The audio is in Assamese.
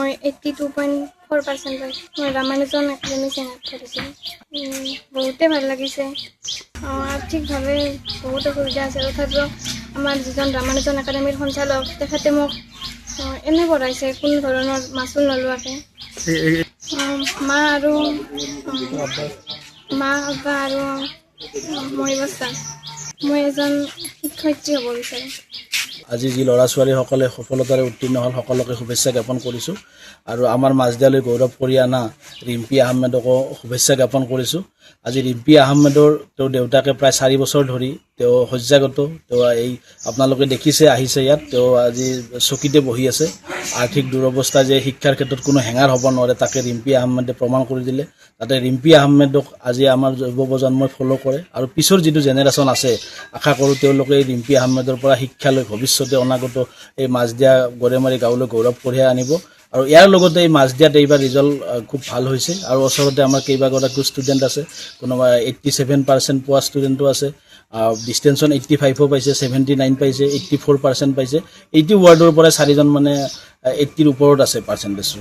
মই 82.4% পাইছোঁ। মই ৰামানুজন একাডেমি চেঙাত পঢ়িছিলোঁ। বহুতে ভাল লাগিছে। আৰ্থিকভাৱে বহুত অসুবিধা আছে, তথাপিও আমাৰ যিজন ৰামানুজন একাডেমিৰ সঞ্চালক তেখেতে মোক এনে পঢ়াইছে, কোনো ধৰণৰ মাচুল নোলোৱাকৈ। মা আব্বা আৰু মই বস্তা। মই এজন শিক্ষয়িত্ৰী হ'ব বিচাৰোঁ। আজি যি ল'ৰা ছোৱালীসকলে সফলতাৰে উত্তীৰ্ণ হ'ল সকলোকে শুভেচ্ছা জ্ঞাপন কৰিছোঁ আৰু আমাৰ মাজদিয়ালৈ গৌৰৱ কৰি অনা ৰিম্পী আহমেদকো শুভেচ্ছা জ্ঞাপন কৰিছোঁ। আজি ৰিম্পী আহমেদৰ তেওঁৰ দেউতাকে প্ৰায় 4 বছৰ ধৰি তেওঁ শয্যাগত। তেওঁ এই আপোনালোকে দেখিছে আহিছে ইয়াত, তেওঁ আজি চকীতে বহি আছে। আৰ্থিক দুৰৱস্থা যে শিক্ষাৰ ক্ষেত্ৰত কোনো হেঙাৰ হ'ব নোৱাৰে তাকে ৰিম্পী আহমেদে প্ৰমাণ কৰি দিলে। তাতে ৰিম্পী আহমেদক আজি আমাৰ যুৱ প্ৰজন্মই ফ'ল' কৰে আৰু পিছৰ যিটো জেনেৰেশ্যন আছে আশা কৰোঁ তেওঁলোকে এই ৰিম্পী আহমেদৰ পৰা শিক্ষা লৈ ভৱিষ্যতে অনাগত এই মাজদিয়া গড়েমাৰী গাঁৱলৈ গৌৰৱ কঢ়িয়াই আনিব। আৰু ইয়াৰ লগতে এই মাজদিয়াত এইবাৰ ৰিজাল্ট খুব ভাল হৈছে আৰু ওচৰতে আমাৰ কেইবাগৰাকীও ষ্টুডেণ্ট আছে, কোনোবা 87% পোৱা ষ্টুডেণ্টো আছে। ডিষ্টেঞ্চন 85 পাইছে, 79 পাইছে, 84% পাইছে। 80 ৱাৰ্ডৰ পৰা 4জন মানে 80ৰ ওপৰত আছে পাৰ্চেণ্টেজ।